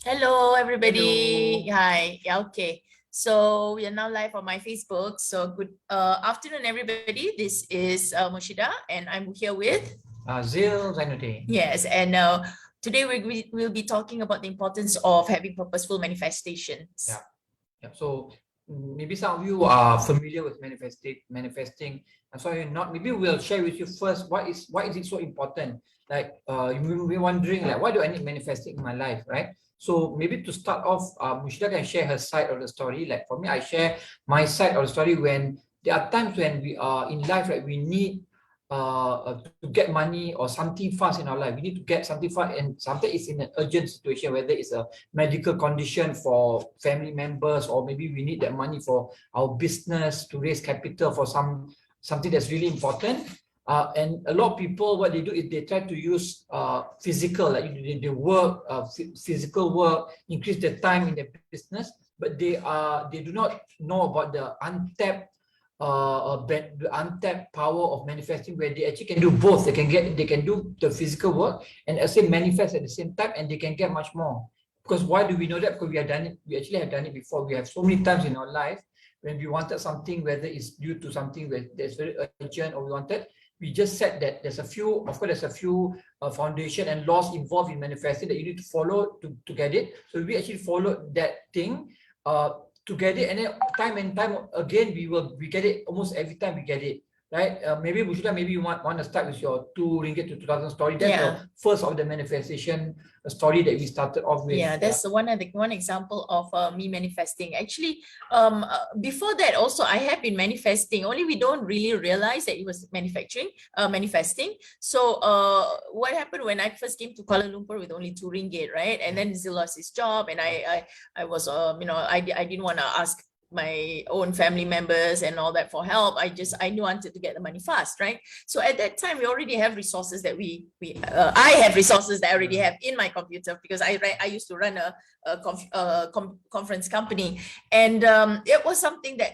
Hello, everybody. Hello. Hi. Yeah, okay. So we are now live on my Facebook. So good afternoon, everybody. This is Mushida, and I'm here with Zil Zainuddin. yes. And today we'll be talking about the importance of having purposeful Yeah, manifestations. yeah. So maybe some of you are familiar with manifesting. And so you're not. Maybe we'll share with you first why is it so important? Like you may be wondering like why do I need manifesting in my life, right? So maybe to start off, Mushida can share her side of the story. Like for me, I share my side of the story when there are times when we are in life, right? We need to get money or something fast in our life. We need to get something fast, and sometimes it's in an urgent situation, whether it's a medical condition for family members, or maybe we need that money for our business to raise capital for something that's really important. And a lot of people, what they do is they try to use physical, like they work, physical work, increase their time in their business, but they do not know about the the untapped power of manifesting, where they actually can do both. They can do the physical work and also manifest at the same time, and they can get much more. Because why do we know that? Because we have done it. We actually have done it before. We have so many times in our life when we wanted something, whether it's due to something that's very urgent, or we wanted. We just said that there's a few, of course, there's a few foundation and laws involved in manifesting that you need to follow to get it. So we actually followed that thing. To get it, and then time and time again we get it almost every time we get it, right? Maybe Bushra, maybe you want to start with your 2 ringgit to 2,000 story. That's Yeah. the first of the manifestation story that we started off with. Yeah, that's one example of me manifesting. Actually, before that also I have been manifesting. Only we don't really realize that it was manifesting. So what happened when I first came to Kuala Lumpur with only 2 ringgit, right? And then Zil lost his job, and I was I didn't want to ask my own family members and all that for help. I knew I wanted to get the money fast, right? So at that time we already have resources that I have resources that I already have in my computer, because I used to run a conference company. And it was something that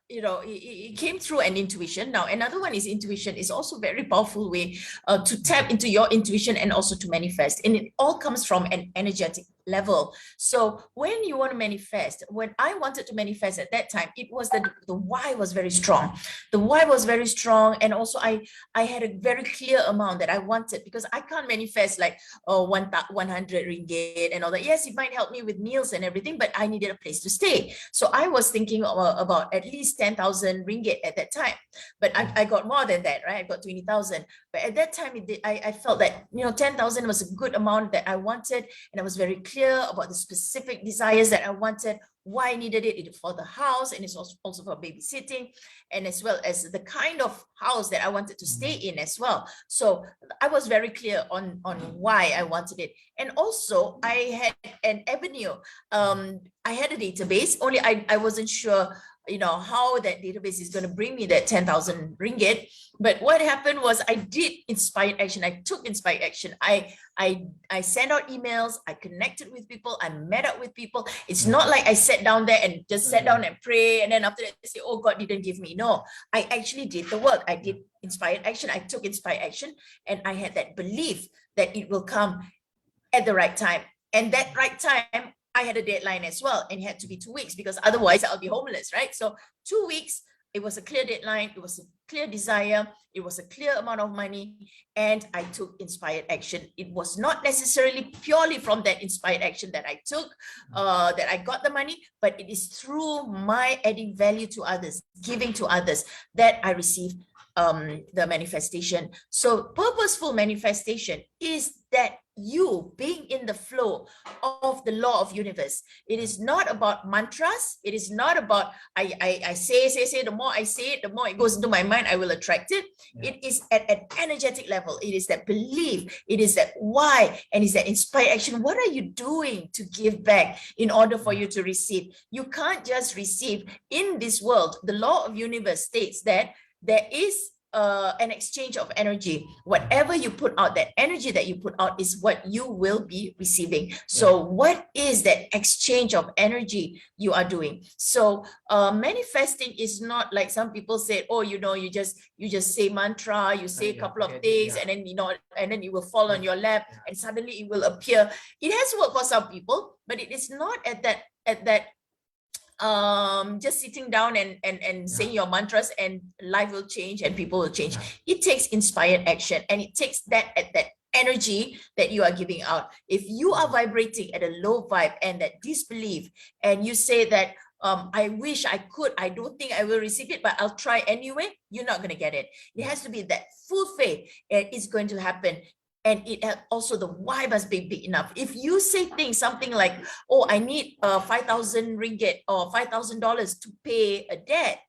it came through an intuition. Now another one is intuition is also very powerful way to tap into your intuition and also to manifest, and it all comes from an energetic level. So when you want to manifest, when I wanted to manifest at that time, it was the why was very strong. The why was very strong, and also I had a very clear amount that I wanted, because I can't manifest like 100 ringgit and all that. Yes, it might help me with meals and everything, but I needed a place to stay. So I was thinking about at least 10,000 ringgit at that time. But I got more than that, right? I got 20,000. But at that time, I felt that 10,000 was a good amount that I wanted, and I was very clear about the specific desires that I wanted, why I needed it for the house, and it's also for babysitting, and as well as the kind of house that I wanted to stay in as well. So I was very clear on why I wanted it. And also I had an avenue. I had a database, only I wasn't sure how that database is going to bring me that 10,000 ringgit. But what happened was I did inspired action. I took inspired action. I sent out emails, I connected with people, I met up with people. It's not like I sat down there and just sat down and pray, and then after that say, oh, God didn't give me. No, I actually did the work. I did inspired action. I took inspired action, and I had that belief that it will come at the right time. And that right time, I had a deadline as well, and it had to be 2 weeks, because otherwise I'll be homeless, right? So 2 weeks, it was a clear deadline, it was a clear desire, it was a clear amount of money, and I took inspired action. It was not necessarily purely from that inspired action that I took, that I got the money, but it is through my adding value to others, giving to others, that I received the manifestation. So purposeful manifestation is that you being in the flow of the law of universe. It is not about mantras. It is not about I say. The more I say it, the more it goes into my mind, I will attract it. Yeah. It is at an energetic level. It is that belief. It is that why, and is that inspired action. What are you doing to give back in order for you to receive? You can't just receive in this world. The law of universe states that there is an exchange of energy. Whatever you put out, that energy that you put out is what you will be receiving. So what is that exchange of energy you are doing? So manifesting is not like some people say, oh, you just say mantra, you say a couple of things, and then and then it will fall on your lap, and suddenly it will appear. It has worked for some people, but it is not at that just sitting down and saying your mantras and life will change and people will change. It takes inspired action, and it takes that energy that you are giving out. If you are vibrating at a low vibe and that disbelief, and you say that I wish I could, I don't think I will receive it, but I'll try anyway, you're not going to get it. It has to be that full faith it's going to happen. And it also, the why must be big enough. If you say something like, oh, I need 5,000 ringgit or $5,000 to pay a debt.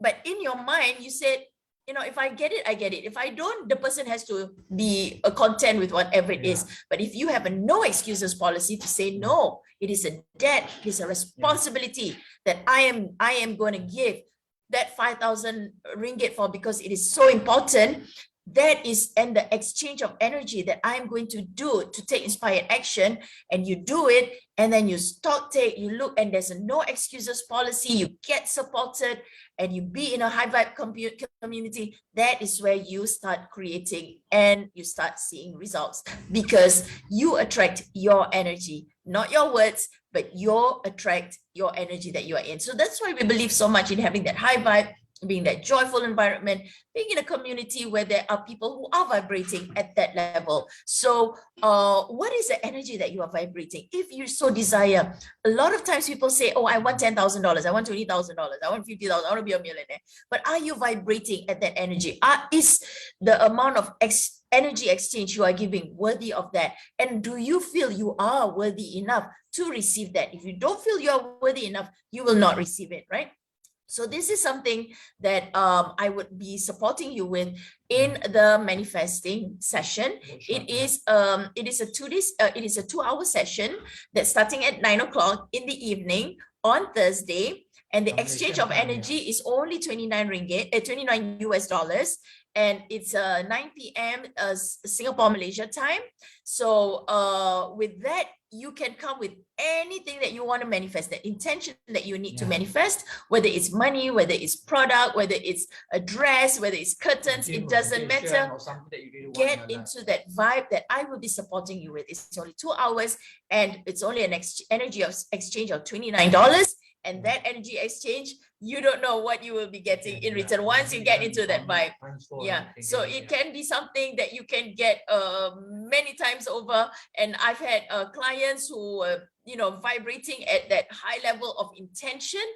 But in your mind, you said, if I get it, I get it. If I don't, the person has to be content with whatever it is. But if you have a no excuses policy to say, no, it is a debt, it is a responsibility that I am going to give that 5,000 ringgit for, because it is so important. That is, and the exchange of energy that I'm going to do to take inspired action, and you do it, and then you you look, and there's a no excuses policy, you get supported, and you be in a high vibe community. That is where you start creating and you start seeing results, because you attract your energy, not your words, but you attract your energy that you are in. So that's why we believe so much in having that high vibe, being that joyful environment, being in a community where there are people who are vibrating at that level. So what is the energy that you are vibrating? If you so desire, a lot of times people say, oh, I want $10,000, I want $20,000, I want 50,000, I want to be a millionaire. But are you vibrating at that energy? Is the amount of energy exchange you are giving worthy of that? And do you feel you are worthy enough to receive that? If you don't feel you are worthy enough, you will not receive it, right? So this is something that I would be supporting you with in the manifesting session. It is a 2-hour session that's starting at 9 o'clock in the evening on Thursday, and the exchange of energy is only 29 ringgit, 29 US dollars, and it's 9 p.m. Singapore Malaysia time. So with that, you can come with anything that you want to manifest, the intention that you need to manifest, whether it's money, whether it's product, whether it's a dress, whether it's curtains, it doesn't matter. Get into that vibe that I will be supporting you with. It's only 2 hours, and it's only an energy of exchange of $29. And that energy exchange, you don't know what you will be getting in return once you get into that vibe. So it can be something that you can get many times over. And I've had clients who vibrating at that high level of intention,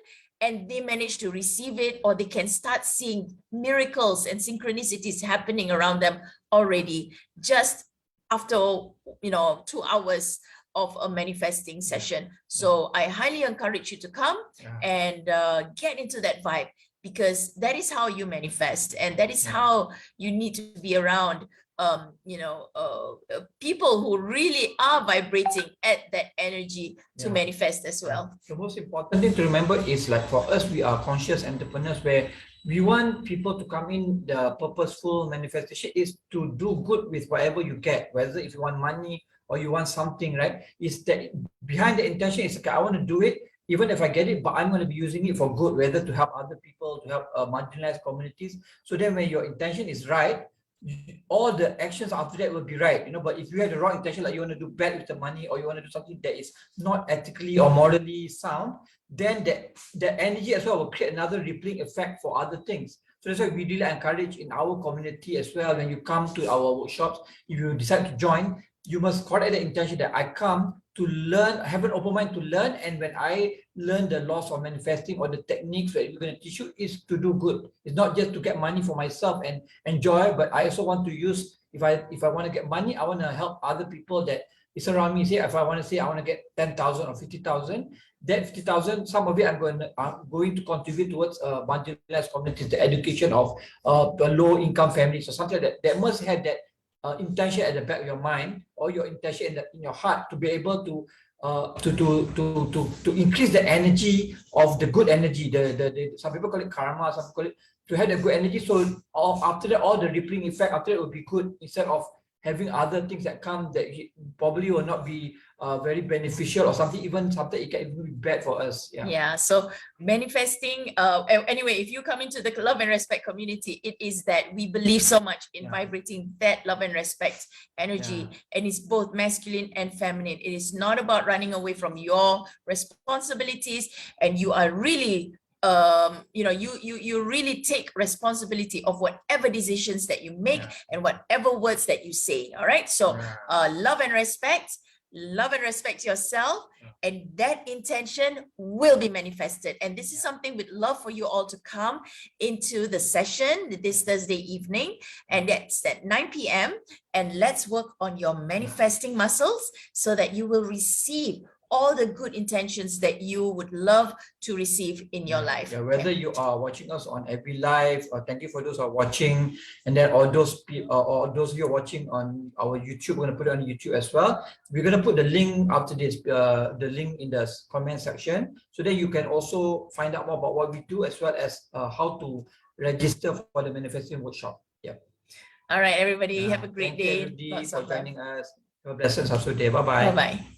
and they manage to receive it, or they can start seeing miracles and synchronicities happening around them already, just after 2 hours of a manifesting session. So I highly encourage you to come and get into that vibe, because that is how you manifest, and that is how you need to be around people who really are vibrating at that energy to manifest as well. The most important thing to remember is, like, for us, we are conscious entrepreneurs, where we want people to come in. The purposeful manifestation is to do good with whatever you get, whether if you want money or you want something, right? Is that behind the intention is, okay, I want to do it, even if I get it, but I'm going to be using it for good, whether to help other people, to help marginalized communities. So then when your intention is right, all the actions after that will be right, but if you have the wrong intention, like you want to do bad with the money, or you want to do something that is not ethically or morally sound, then the energy as well will create another rippling effect for other things. So that's why we really encourage in our community as well, when you come to our workshops, if you decide to join, you must correct the intention that I come to learn, have an open mind to learn, and when I learn the laws of manifesting or the techniques that we're going to teach you, is to do good. It's not just to get money for myself and enjoy, but I also want to use, if I want to get money, I want to help other people that is around me. Say, if I want to get 10,000 or 50,000, that 50,000, some of it I'm going to contribute towards marginalized communities, the education of low income families, or something like that. That must have that intention at the back of your mind, or your intention in your heart, to be able to increase the energy of the good energy. The some people call it karma, some call it, to have the good energy. So after that, all the rippling effect after it will be good, instead of having other things that come that probably will not be very beneficial, or something, even something it can even be bad for us. Yeah, so manifesting, anyway, if you come into the love and respect community, it is that we believe so much in vibrating that love and respect energy, and it's both masculine and feminine. It is not about running away from your responsibilities, and you are really you really take responsibility of whatever decisions that you make and whatever words that you say. All right, so love and respect yourself, and that intention will be manifested. And this is something we'd love for you all to come into the session this Thursday evening, and that's at 9 p.m. and let's work on your manifesting muscles so that you will receive all the good intentions that you would love to receive in your life. Whether you are watching us on every live, or thank you for those who are watching, and then all those people, or those of you are watching on our YouTube, we're going to put it on YouTube as well. We're going to put the link after this, the link in the comment section, so that you can also find out more about what we do, as well as how to register for the manifesting workshop. All right, everybody, have a great day. Thank you, everybody, for joining us. Have a blessed day. Bye-bye. Bye-bye.